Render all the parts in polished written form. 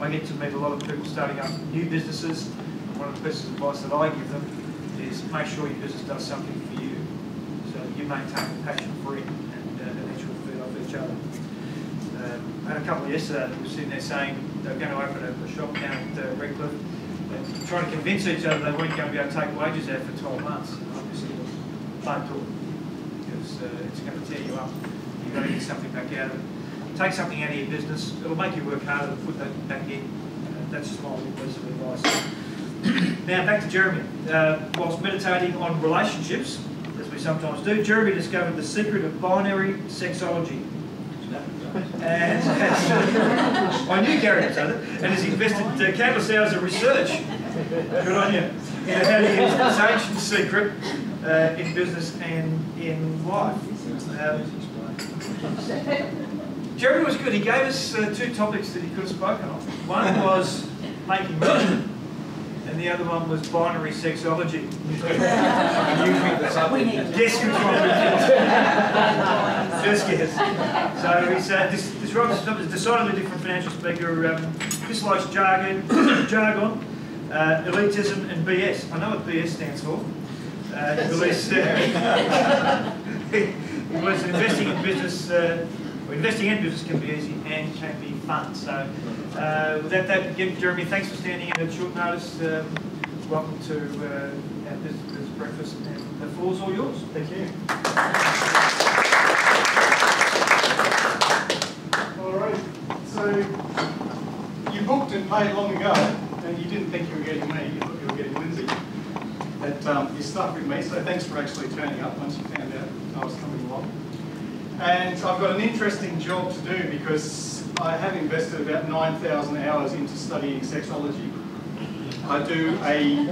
I get to meet a lot of people starting up new businesses. One of the best advice that I give them is make sure your business does something for you, so you maintain the passion for it, and eventually feed off each other. I had a couple yesterday that were sitting there saying they were going to open a shop down at Redcliffe, and trying to convince each other they weren't going to be able to take wages out for 12 months. And obviously, don't do it, because it's going to tear you up. You've got to get something back out of it. Take something out of your business. It'll make you work harder to put that back in. That's just my little piece of advice. Now back to Jeremy. Whilst meditating on relationships, as we sometimes do, Jeremy discovered the secret of binary sexology. And I knew Gary would say that, and has invested countless hours of research, good on you, into how to use this ancient secret in business and in life. Jeremy was good. He gave us 2 topics that he could have spoken on. One was making money, and the other one was binary sexology. Guess which one we did. Just guess. So he's this Rob is a decidedly different financial speaker. Dislikes jargon, elitism, and BS. I know what BS stands for. He believes investing in business. Investing in business can be easy and can be fun. So, without that, again, Jeremy, thanks for standing in at short notice. Welcome to our business breakfast, and the floor's all yours. Thank you. All right. So, you booked and paid long ago, and you didn't think you were getting me. You thought you were getting Lindsay. But you stuck with me. So, thanks for actually turning up once you found out I was coming along. And I've got an interesting job to do because I have invested about 9,000 hours into studying sexology. I do a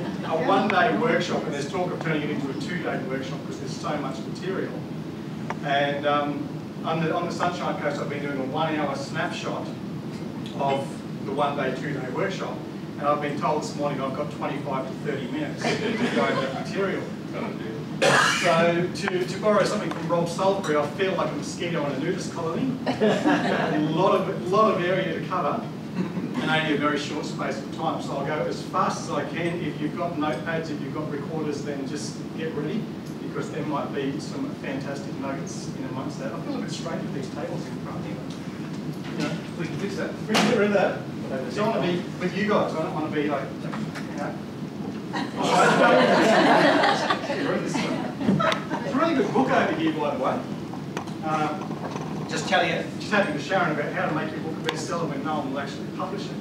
one-day workshop, and there's talk of turning it into a 2-day workshop because there's so much material. And on the Sunshine Coast, I've been doing a 1-hour snapshot of the 1-day, 2-day workshop. And I've been told this morning I've got 25 to 30 minutes to go over that material. So, to borrow something from Rob Salisbury, I feel like a mosquito in a nudist colony. A lot of area to cover, and only a very short space of time. So I'll go as fast as I can. If you've got notepads, if you've got recorders, then just get ready, because there might be some fantastic nuggets in amongst that. I feel a bit strange with these tables in front here. You know, we can fix that. We can get rid of that. I don't want to be with you guys. I don't want to be like, you know. It's a really good book over here, by the way. Just chatting to Sharon about how to make your book a bestseller when no one will actually publish it.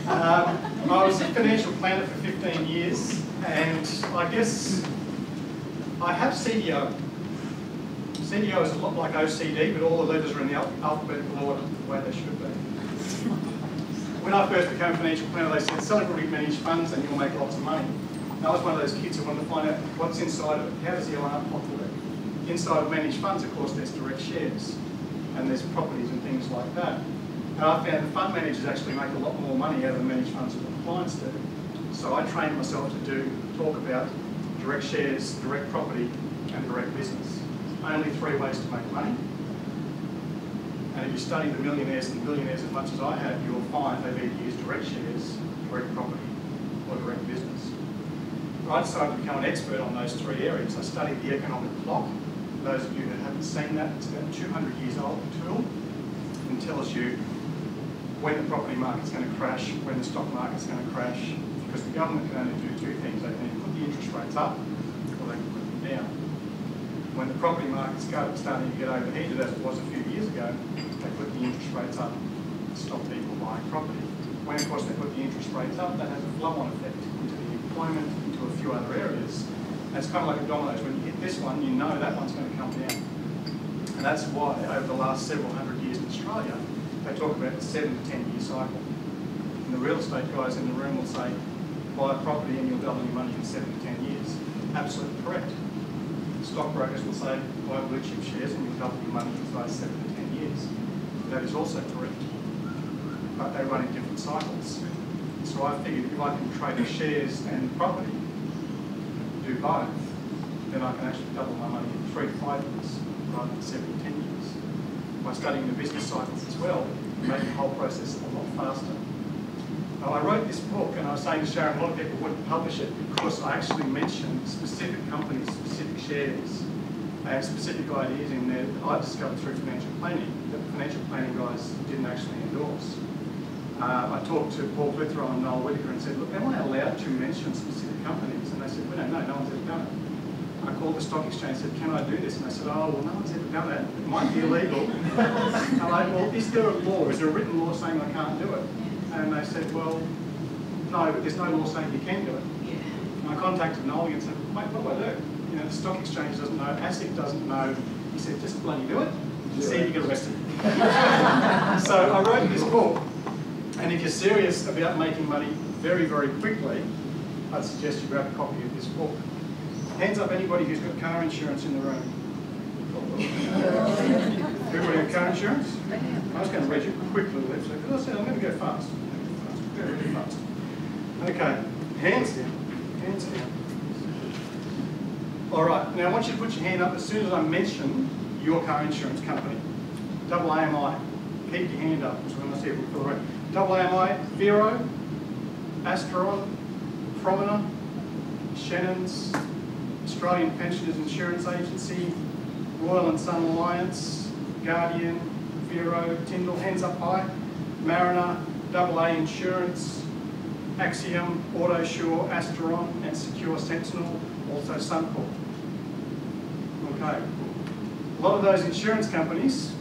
I was a financial planner for 15 years, and I guess I have CDO. CDO is a lot like OCD, but all the letters are in the alphabetical order, the way they should be. When I first became a financial planner, they said, celebrity managed funds and you'll make lots of money. And I was one of those kids who wanted to find out what's inside of it. How does the art pot work? Inside of managed funds, of course, there's direct shares, and there's properties and things like that. And I found the fund managers actually make a lot more money out of the managed funds than the clients do. So I trained myself to talk about direct shares, direct property, and direct business. Only 3 ways to make money. And if you study the millionaires and billionaires as much as I have, you'll find they've either used direct shares, direct property, or direct business. I decided to become an expert on those 3 areas. I studied the economic clock. For those of you that haven't seen that, it's about 200 years old tool. It tells you when the property market's going to crash, when the stock market's going to crash, because the government can only do 2 things. They can either put the interest rates up, or they can put them down. When the property market's starting to get overheated, as it was a few years ago, they put the interest rates up to stop people buying property. When, of course, they put the interest rates up, that has a flow-on effect into the employment, into a few other areas. And it's kind of like a dominoes. When you hit this one, you know that one's going to come down. And that's why, over the last several hundred years in Australia, they talk about a 7 to 10 year cycle. And the real estate guys in the room will say, buy a property and you'll double your money in 7 to 10 years. Absolutely correct. Stockbrokers will say, buy blue chip shares and you'll double your money inside 7 to 10 years. That is also correct. But they run in different cycles. So I figured if I can trade shares and property, do both, then I can actually double my money in 3 to 5 years rather than 7 to 10 years. By studying the business cycles as well, you make the whole process a lot faster. I wrote this book, and I was saying to Sharon, a lot of people wouldn't publish it because I actually mentioned specific companies, specific shares, and specific ideas in there that I discovered through financial planning that the financial planning guys didn't actually endorse. I talked to Paul Clitheroe and Noel Whittaker and said, look, am I allowed to mention specific companies? And they said, well, no one's ever done it. I called the stock exchange and said, can I do this? And they said, oh, well, no one's ever done it. It might be illegal. I'm like, well, is there a law? Is there a written law saying I can't do it? And they said, well, no, but there's no law saying you can do it. And I contacted Noel and said, mate, what do I do? You know, the stock exchange doesn't know, ASIC doesn't know. He said, just bloody do it. See if you get arrested. So I wrote this book. And if you're serious about making money very, very quickly, I'd suggest you grab a copy of this book. Hands up anybody who's got car insurance in the room. Everybody have car insurance? I was going to read you quickly, because I said I'm going to go fast. Very fast. Okay, hands down. Hands down. All right, now I want you to put your hand up as soon as I mention your car insurance company. AAMI. Keep your hand up, so when I see it, we'll fill the room. AAMI, Vero, Asteron, Promina, Shannon's, Australian Pensioners Insurance Agency, Royal and Sun Alliance, Guardian, Vero, Tyndall, hands up high, Mariner, AA Insurance, Axiom, Autosure, Asteron, and Secure Sentinel, also Suncorp. Okay. A lot of those insurance companies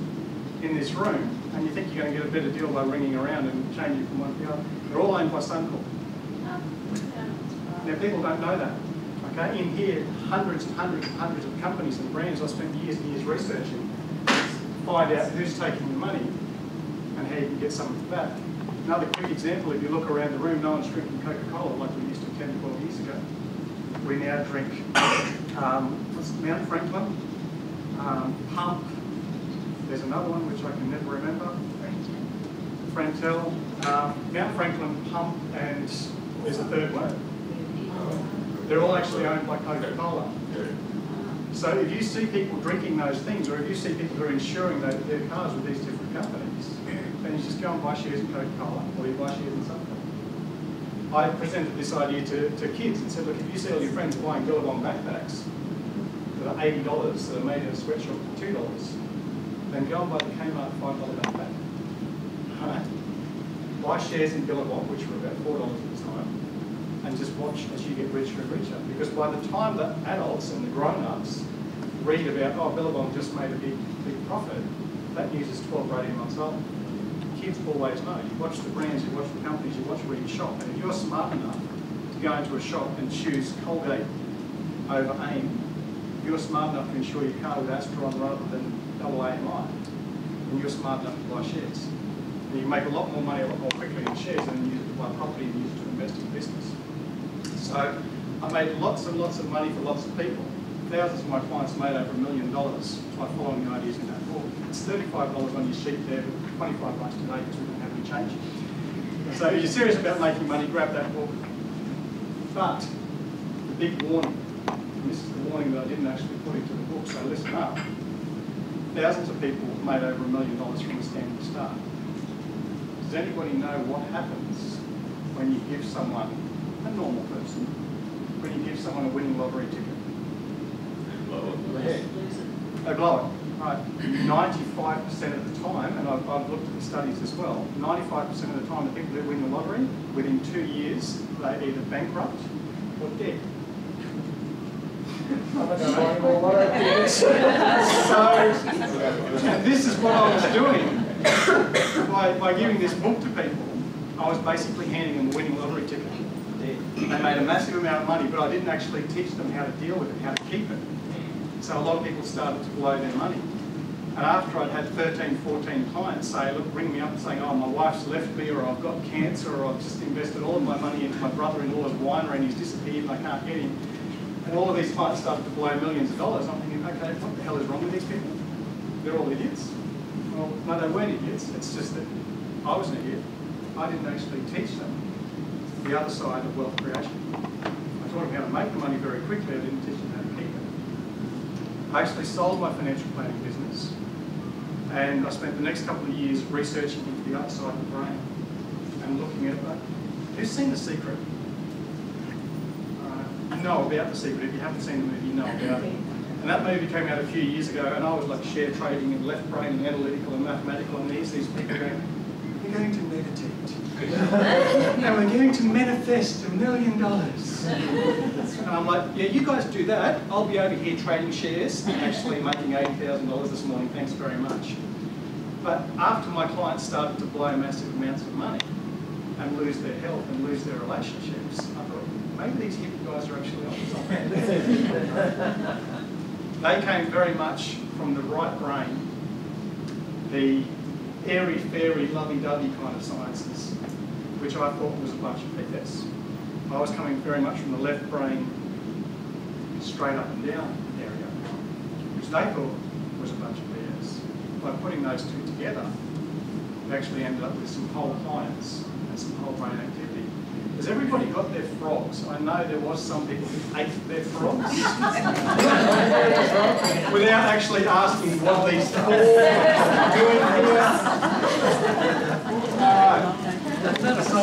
in this room, and you think you're going to get a better deal by ringing around and changing from one to the other, they're all owned by Suncorp. Now, people don't know that. Okay, in here, hundreds and hundreds and hundreds of companies and brands I spent years and years researching to find out who's taking the money and how you can get some of it back. Another quick example, if you look around the room, no one's drinking Coca-Cola like we used to 10 to 12 years ago. We now drink Mount Franklin, Pump, there's another one which I can never remember, Frantel, Mount Franklin, Pump, and there's a third one. They're all actually owned by Coca-Cola. So if you see people drinking those things, or if you see people who are insuring their cars with these different companies, then you just go and buy shares in Coca-Cola, or you buy shares in Suncorp. I presented this idea to kids and said, look, if you see all your friends buying Billabong backpacks that are $80 that are made in a sweatshop for $2, then go and buy the Kmart $5 backpack. Right? Buy shares in Billabong, which were about $4 at the time, and just watch as you get richer and richer. Because by the time the adults and the grown-ups read about, oh, Billabong just made a big profit, that news is 12 or 18 months old. Kids always know. You watch the brands, you watch the companies, you watch where you shop, and if you're smart enough to go into a shop and choose Colgate over AIM, you're smart enough to insure your car with Asteron rather than AAMI, and you're smart enough to buy shares. And you make a lot more money a lot more quickly in shares than you use it to buy property and use it to invest in business. So I made lots and lots of money for lots of people. Thousands of my clients made over $1 million by following the ideas in that book. It's $35 on your sheet there, but $25 today because we don't have any change. So if you're serious about making money, grab that book. But the big warning, and this is the warning that I didn't actually put into the book, so listen up. Thousands of people made over $1 million from a standing start. Does anybody know what happens when you give someone, a normal person, when you give someone a winning lottery ticket? They blow it. Right. 95% of the time, and I've looked at the studies as well, 95% of the time the people who win the lottery, within 2 years, they're either bankrupt or dead. And this is what I was doing by giving this book to people. I was basically handing them a winning lottery ticket. They made a massive amount of money, but I didn't actually teach them how to deal with it, how to keep it. So a lot of people started to blow their money. And after I'd had 13, 14 clients say, look, ring me up and saying, oh, my wife's left me, or I've got cancer, or I've just invested all of my money into my brother-in-law's winery and he's disappeared and I can't get him. And all of these clients started to blow millions of dollars. I'm thinking, okay, what the hell is wrong with these people? They're all idiots. Well, no, they weren't idiots. It's just that I was an idiot. I didn't actually teach them the other side of wealth creation. I taught them how to make the money very quickly. I didn't teach them how to keep it. I actually sold my financial planning business, and I spent the next couple of years researching into the other side of the brain and looking at Who's seen The Secret? You know about The Secret. If you haven't seen the movie, you know about it. And that movie came out a few years ago, and I was like share trading and left brain and analytical and mathematical, and these people going, we're going to meditate. And we're going to manifest $1 million. And I'm like, yeah, you guys do that. I'll be over here trading shares and actually making $80,000 this morning. Thanks very much. But after my clients started to blow massive amounts of money and lose their health and lose their relationships, I thought, maybe these hippie guys are actually on something. They came very much from the right brain, the airy-fairy, lovey-dovey kind of sciences, which I thought was a bunch of BS. I was coming very much from the left brain, straight up and down area, which they thought was a bunch of BS. By putting those two together, we actually ended up with some whole clients and some whole brain activity. Has everybody got their frogs? I know there was some people who ate their frogs without actually asking what these four are doing here. So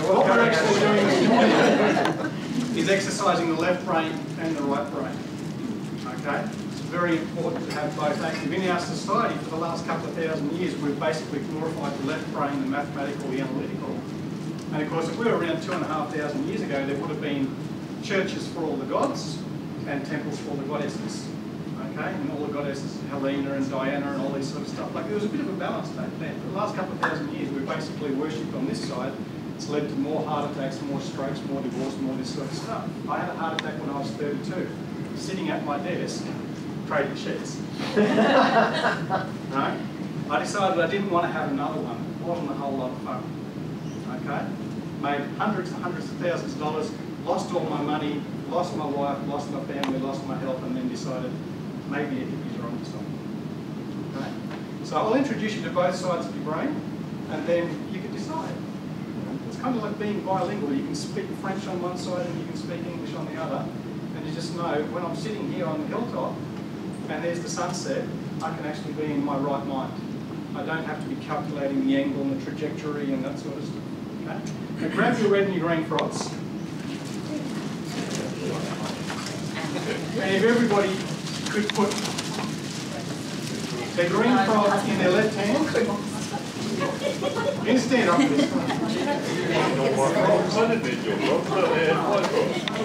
what we're actually doing this morning is exercising the left brain and the right brain. Okay? It's very important to have both active. In our society, for the last couple of thousand years, we've basically glorified the left brain, the mathematical, the analytical. And of course, if we were around 2,500 years ago, there would have been churches for all the gods and temples for all the goddesses. Okay? And all the goddesses, Helena and Diana and all these sort of stuff. Like, there was a bit of a balance back then. For the last couple of thousand years, we've basically worshipped on this side. It's led to more heart attacks, more strokes, more divorce, more this sort of stuff. I had a heart attack when I was 32, sitting at my desk, trading shares. Right? I decided I didn't want to have another one. It wasn't a whole lot of fun. Okay? Made hundreds and hundreds of thousands of dollars, lost all my money, lost my wife, lost my family, lost my health, and then decided maybe a hippies are onto something. Okay? So I'll introduce you to both sides of your brain, and then you can decide. It's kind of like being bilingual. You can speak French on one side and you can speak English on the other, and you just know when I'm sitting here on the hilltop and there's the sunset, I can actually be in my right mind. I don't have to be calculating the angle and the trajectory and that sort of stuff. Okay? Now grab your red and your green frogs. And if everybody could put their green frog in their left hand. You can stand up for this one.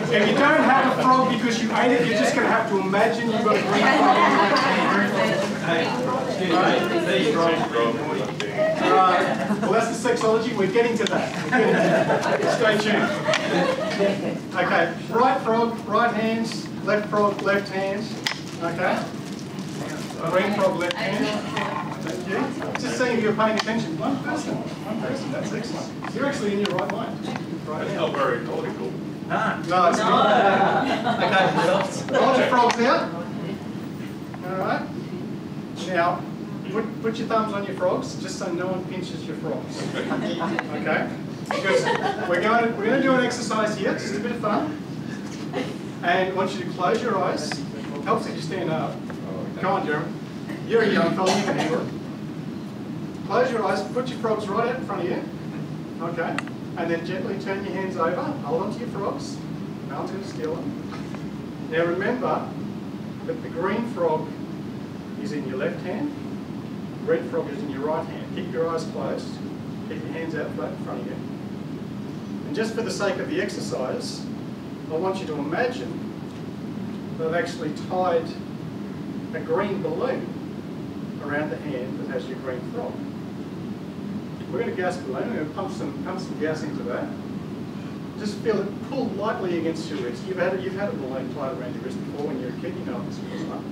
If you don't have a frog because you ate it, you're just going to have to imagine you've got a green frog. Well, that's the sexology. We're getting to that. Stay tuned. Okay, right frog, right hands, left frog, left hands. Okay? Green frog, left hand. Thank you. Just seeing if you're paying attention. One person, that's excellent. You're actually in your right mind. Right now. Not very nautical. No, it's not. Okay, hold your frogs out. Alright. Now, put your thumbs on your frogs, just so no one pinches your frogs. Okay? Because we're going to do an exercise here, just a bit of fun. And I want you to close your eyes. Helps if you stand up. Come on, Jeremy. You're a young fella, you can handle it. Close your eyes, put your frogs right out in front of you. Okay? And then gently turn your hands over, hold on to your frogs. No one's going to steal them. Now remember that the green frog is in your left hand, the red frog is in your right hand. Keep your eyes closed, keep your hands out flat in front of you. And just for the sake of the exercise, I want you to imagine that I've actually tied a green balloon around the hand that has your green frog. We're going to gas balloon, we're going to pump some gas into that. Just feel it pull lightly against your wrist. You've had a balloon tied around your wrist before when you were a kid, you know what this feels like.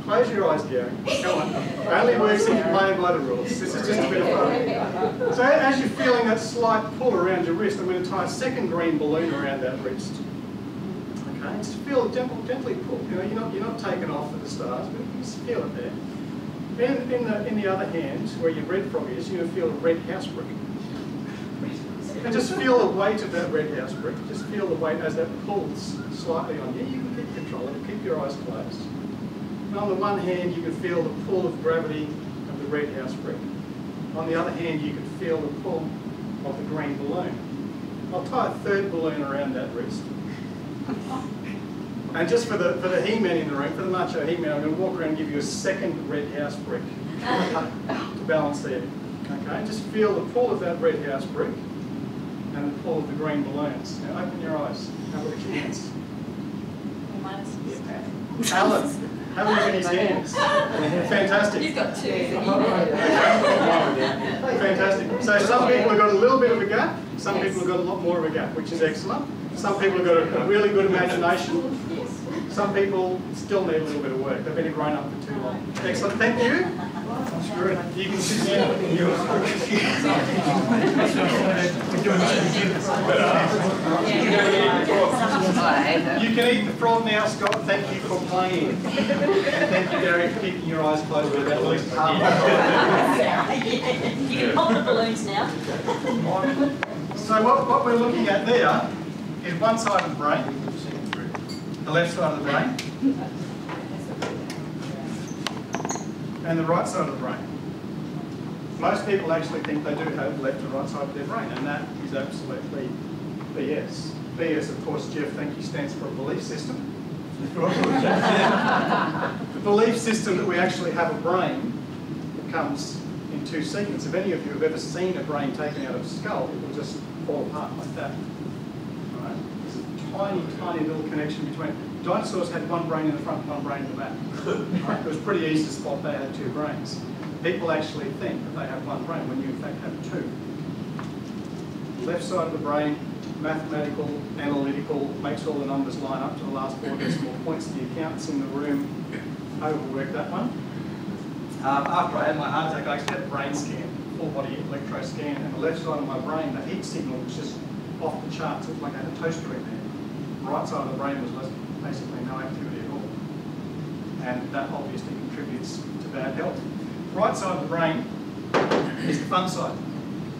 Close your eyes, Gary. Come on. It only works if you're playing by the rules. This is just a bit of fun. So as you're feeling that slight pull around your wrist, I'm going to tie a second green balloon around that wrist. Okay, just feel it gently pull. You know, you're not taken off at the start, but you just feel it there. In the other hand, where your red frog is, you're going to feel a red house brick. And just feel the weight of that red house brick. Just feel the weight as that pulls slightly on you. You can keep control of it. Keep your eyes closed. And on the one hand, you can feel the pull of gravity of the red house brick. On the other hand, you can feel the pull of the green balloon. I'll tie a third balloon around that wrist. And just for the he-men in the room, for the macho he-men, I'm going to walk around and give you a second red house brick to balance there. Okay, just feel the pull of that red house brick and the pull of the green balloons. Now open your eyes. Have a look at your hands. Alan, have a look at his hands. Fantastic. You've got two. Fantastic. So some people have got a little bit of a gap, some people have got a lot more of a gap, which is excellent. Some people have got a really good imagination. Some people still need a little bit of work. They've been grown up for too long. Excellent. Thank you. That's good. You can sit down. You can eat the frog now, Scott. Thank you for playing. And thank you, Gary, for keeping your eyes closed with at least half. You can pop the balloons now. So what we're looking at there is one side of the brain, the left side of the brain, and the right side of the brain. Most people actually think they do have left and right side of their brain, and that is absolutely BS. BS, of course, Jeff, thank you, stands for a belief system. The belief system that we actually have a brain that comes in two segments. If any of you have ever seen a brain taken out of a skull, it will just fall apart like that. Right? There's a tiny, tiny little connection between. Dinosaurs had one brain in the front and one brain in the back. Right? It was pretty easy to spot they had two brains. People actually think that they have one brain when you in fact have two. Left side of the brain, mathematical, analytical, makes all the numbers line up to the last 4 decimal points. The accountants in the room overworked that one. After I had my heart attack, I actually had a brain scan, full body electro scan, and the left side of my brain, the heat signal was just off the charts. It was like I had a toaster in there. The right side of the brain was basically no activity at all. And that obviously contributes to bad health. Right side of the brain is the fun side.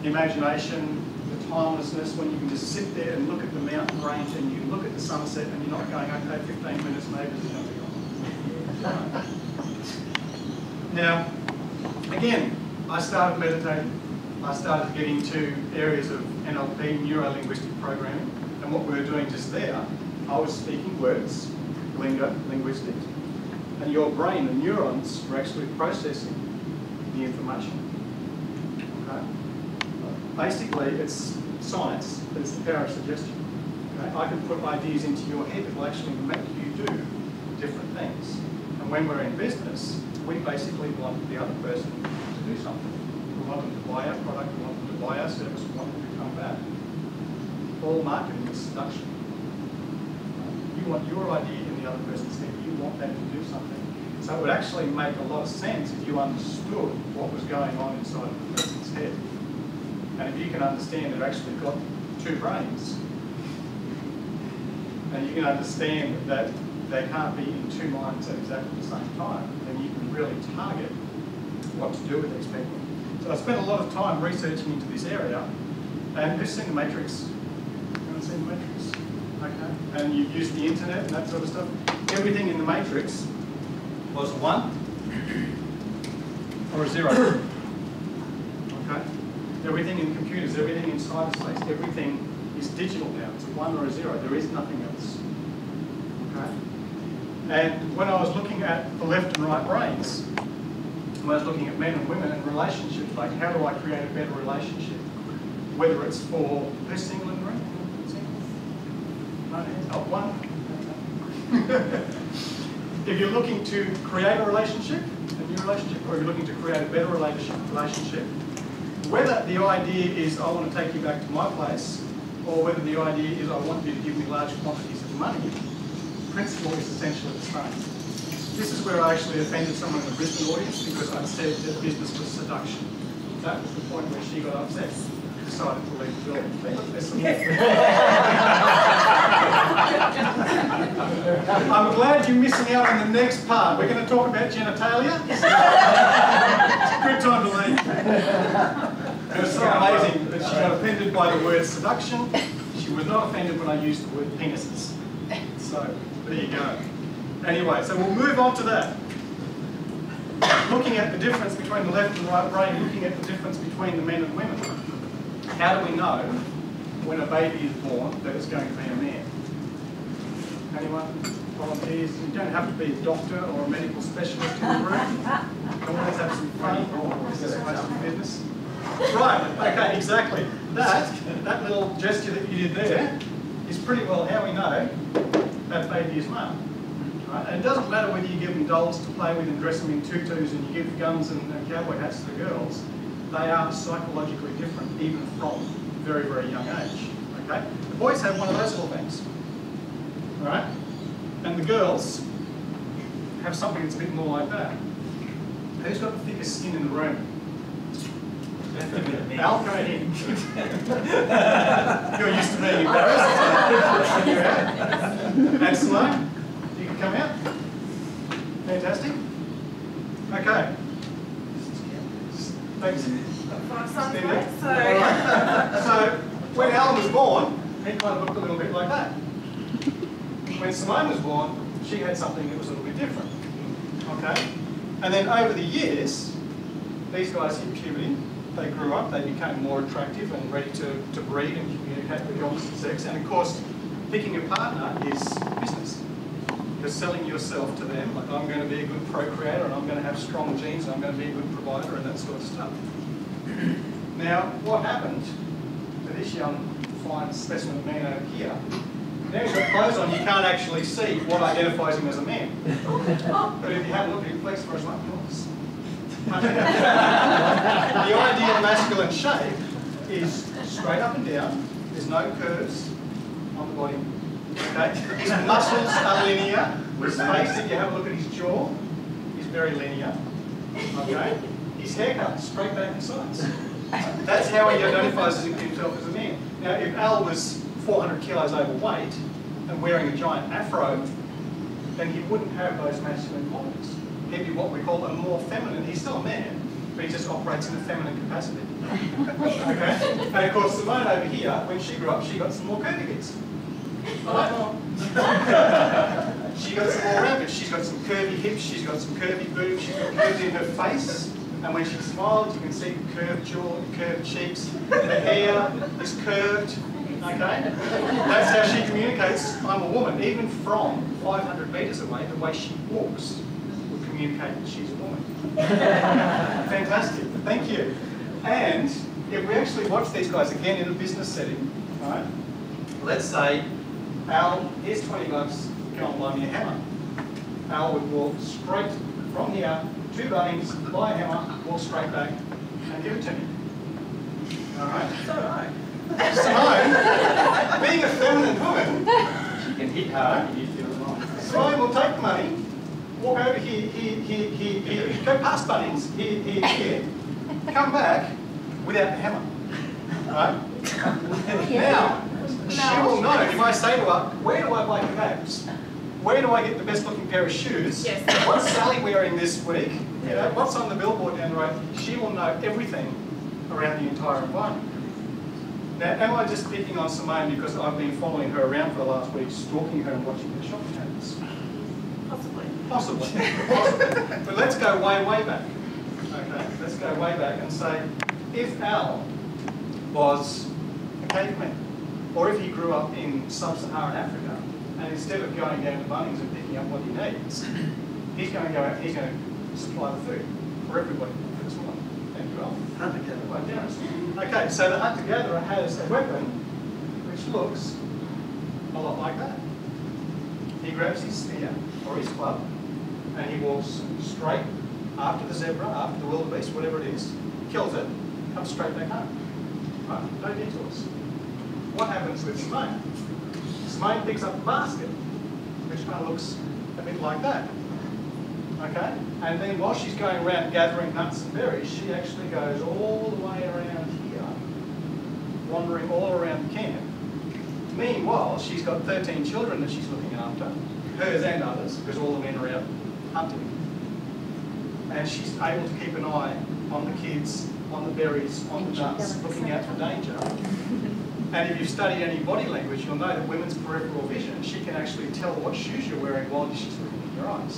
The imagination, the timelessness, when you can just sit there and look at the mountain range and you look at the sunset and you're not going, okay, 15 minutes, maybe there's nothing on. Now, again, I started meditating. I started to get into areas of NLP, neuro-linguistic programming, and what we were doing just there, I was speaking words, lingo, linguistics, and your brain, the neurons, were actually processing the information. Okay? Basically, it's science, but it's the power of suggestion. Okay? I can put ideas into your head that will actually make you do different things. And when we're in business, we basically want the other person to do something. We want them to buy our product, we want them to buy our service, we want them to come back. All marketing is seduction. You want your idea in the other person's head. You want them to do something. So it would actually make a lot of sense if you understood what was going on inside of the person's head. And if you can understand they've actually got two brains, and you can understand that they can't be in two minds at exactly the same time, then you can really target what to do with these people. So I spent a lot of time researching into this area, and who's seen the Matrix? Anyone seen the Matrix? Okay. And you've used the internet and that sort of stuff. Everything in the Matrix was a 1 or a 0. Okay? Everything in computers, everything in cyberspace, everything is digital now. It's a 1 or a 0. There is nothing else. Okay? And when I was looking at the left and right brains, when I was looking at men and women and relationships, like how do I create a better relationship? Whether it's for, who's single in the room? No, not one. If you're looking to create a relationship, a new relationship, or if you're looking to create a better relationship, whether the idea is I want to take you back to my place, or whether the idea is I want you to give me large quantities of money, the principle is essentially the same. This is where I actually offended someone in the Brisbane audience because I said that business was seduction. That was the point where she got upset. Decided to leave the building. I'm glad you're missing out on the next part. We're going to talk about genitalia. It's a good time to leave. It was so amazing that she got offended by the word seduction. She was not offended when I used the word penises. So, there you go. Anyway, so we'll move on to that. Looking at the difference between the left and right brain, looking at the difference between the men and women. How do we know when a baby is born that it's going to be a man? Anyone? Volunteers? You don't have to be a doctor or a medical specialist in the room. Come on, let's have some fun. Or is this supposed to be business? Right, okay, exactly. That little gesture that you did there is pretty well how we know that baby is male. Right? And it doesn't matter whether you give them dolls to play with and dress them in tutus and you give guns and cowboy hats to the girls. They are psychologically different, even from very, very young age. Okay? The boys have one of those little things. Right? And the girls have something that's a bit more like that. Who's got the thickest skin in the room? Al, come in. You're used to being embarrassed. And Simone, you can come out. Fantastic. Okay. Thanks. So when Al was born, he kind of looked a little bit like that. When Simone was born, she had something that was a little bit different. Okay? And then over the years, these guys hit puberty. They grew up, they became more attractive and ready to breed and communicate with the opposite sex. And of course, picking a partner is business. You're selling yourself to them, like I'm going to be a good procreator and I'm going to have strong genes and I'm going to be a good provider and that sort of stuff. Now, what happened to this young, fine specimen man over here? Now he's got clothes on, you can't actually see what identifies him as a man. But if you have a look at him, flex for his like yours. The ideal masculine shape is straight up and down. There's no curves on the body. Okay? His muscles are linear. His face, if you have a look at his jaw, is very linear. Okay? His haircut, straight back and sides. That's how he identifies himself as a man. Now, if Al was 400 kilos overweight and wearing a giant afro, then he wouldn't have those masculine qualities. He'd be what we call a more feminine. He's still a man, but he just operates in a feminine capacity. Okay? And of course, Simone over here, when she grew up, she got some more curvy bits. Right? She got some more rounded. She's got some curvy hips, she's got some curvy boobs, she's got curves in her face. And when she smiles, you can see the curved jaw, the curved cheeks. The hair is curved. Okay? That's how she communicates, I'm a woman. Even from 500 metres away, the way she walks will communicate that she's a woman. Fantastic. Thank you. And if we actually watch these guys again in a business setting, right? Let's say, Al, here's 20 bucks, go and buy me a hammer. Al would walk straight from here, 2 Bunnings, buy a hammer, walk straight back, and give it to me. All right? It's all right. Simone, being a feminine woman, she can hit hard, Simone will take the money, walk over here, go past Bunnings, here, come back without the hammer. Right? Now, she will know, if I say to her, where do I buy kebabs? Where do I get the best looking pair of shoes? Yes. What's Sally wearing this week? You know, what's on the billboard down the road? She will know everything around the entire environment. Now, am I just picking on Simone because I've been following her around for the last week, stalking her and watching her shopping habits? Possibly. Possibly. But let's go way, way back. Okay, let's go way back and say, if Al was a caveman, or if he grew up in sub-Saharan Africa, and instead of going down to Bunnings and picking up what he needs, he's going to go out, he's going to supply the food for everybody for this morning. Thank you, Al. Hunter-gatherer by generous. Okay, so the hunter-gatherer has a weapon which looks a lot like that. He grabs his spear or his club and he walks straight after the zebra, after the wildebeest, whatever it is, kills it, comes straight back home. Right? No detours. What happens with Simone? Simone picks up a basket, which kind of looks a bit like that. Okay? And then while she's going around gathering nuts and berries, she actually goes all the way around here, wandering all around the camp. Meanwhile, she's got 13 children that she's looking after, hers and others, because all the men are out hunting. And she's able to keep an eye on the kids, on the berries, on the nuts, looking out for danger. And if you study any body language, you'll know that women's peripheral vision, she can actually tell what shoes you're wearing while she's looking in your eyes.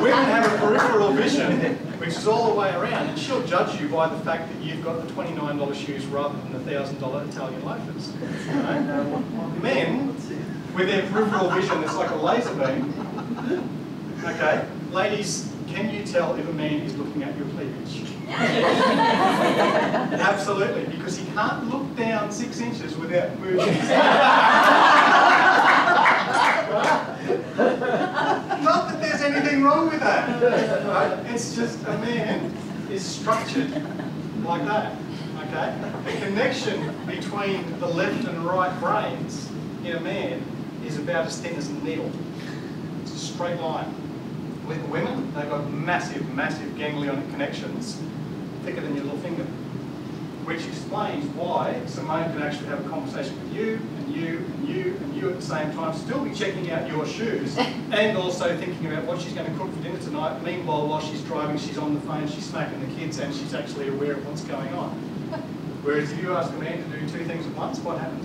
Women have a peripheral vision, which is all the way around, and she'll judge you by the fact that you've got the $29 shoes rather than the $1,000 Italian loafers. Right? Men, with their peripheral vision, it's like a laser beam. Okay, ladies, can you tell if a man is looking at your cleavage? Absolutely, because he can't look down 6 inches without moving his head. Not that there's anything wrong with that. Right? It's just a man is structured like that. Okay? The connection between the left and right brains in a man is about as thin as a needle. It's a straight line. With women, they've got massive, massive ganglionic connections, thicker than your little finger, which explains why Simone can actually have a conversation with you, and you, and you, and you at the same time, still be checking out your shoes, and also thinking about what she's going to cook for dinner tonight. Meanwhile, while she's driving, she's on the phone, she's smacking the kids, and she's actually aware of what's going on. Whereas if you ask a man to do 2 things at once, what happens?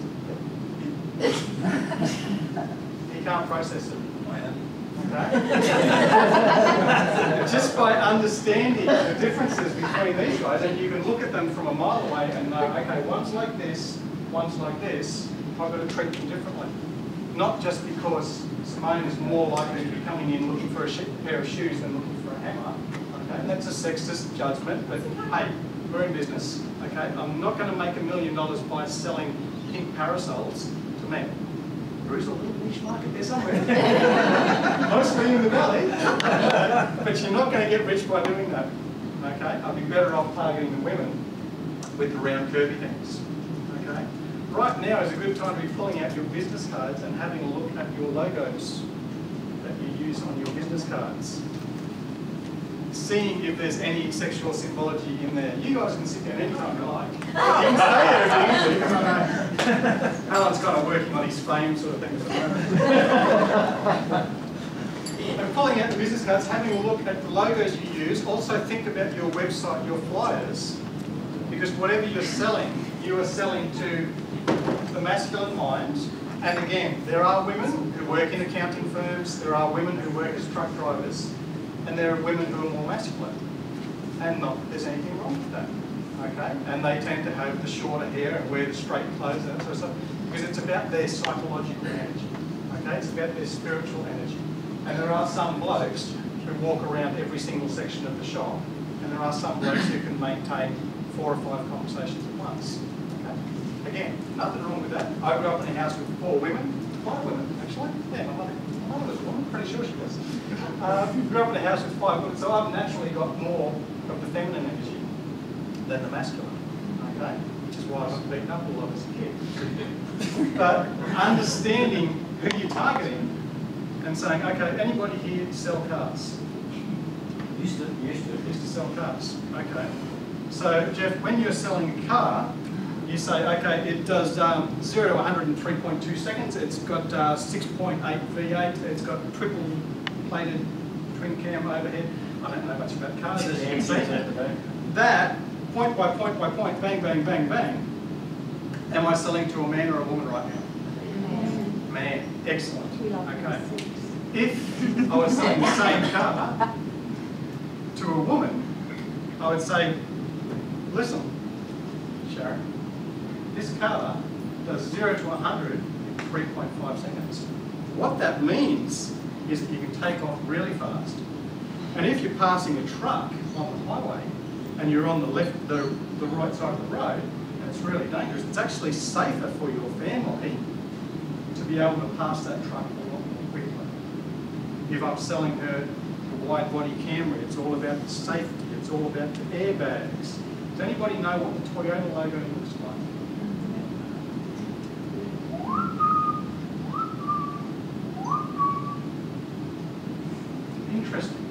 He can't process it. Okay? Just by understanding the differences between these guys, and you can look at them from a mile away and know, okay, one's like this, I've got to treat them differently. Not just because Simone is more likely to be coming in looking for a pair of shoes than looking for a hammer. Okay? That's a sexist judgment, but hey, we're in business. Okay? I'm not going to make $1 million by selling pink parasols to men. There is a little niche market there somewhere. Mostly in the valley. But you're not going to get rich by doing that. Okay? I'd be better off targeting the women with the round curvy things. Okay? Right now is a good time to be pulling out your business cards and having a look at your logos that you use on your business cards. Seeing if there's any sexual symbology in there. You guys can sit down anytime you like. You can stay there if you want to. Alan's kind of working on his fame sort of thing at the moment. And pulling out the business cards, having a look at the logos you use. Also think about your website, your flyers. Because whatever you're selling, you are selling to the masculine mind. And again, there are women who work in accounting firms, there are women who work as truck drivers, and there are women who are more masculine. And not that there's anything wrong with that. Okay? And they tend to have the shorter hair and wear the straight clothes and that sort of stuff, because it's about their psychological energy. Okay? It's about their spiritual energy. And there are some blokes who walk around every single section of the shop, and there are some blokes who can maintain 4 or 5 conversations at once. Okay? Again, nothing wrong with that. I grew up in a house with 4 women, 5 women actually. Yeah, my mother was a woman, pretty sure she was. Grew up in a house with 5 women, so I've naturally got more of the feminine energy than the masculine, okay? Which is why I got beaten up a lot as a kid. But understanding who you're targeting and saying, okay, anybody here sell cars? Used to sell cars, okay. So, Jeff, when you're selling a car, you say, okay, it does 0 to 103.2 seconds, it's got 6.8 V8, it's got triple plated twin cam overhead. I don't know much about cars, as you can see. That, point by point by point, bang, bang, bang, bang. Am I selling to a man or a woman right now? Man, excellent. Okay. If I was selling the same car to a woman, I would say, listen, Sharon, this car does 0 to 100 in 3.5 seconds. What that means is that you can take off really fast. And if you're passing a truck on the highway and you're on the right side of the road, it's really dangerous. It's actually safer for your family to be able to pass that truck a lot more quickly. If I'm selling her a wide body Camry, it's all about the safety, it's all about the airbags. Does anybody know what the Toyota logo looks like? Interesting.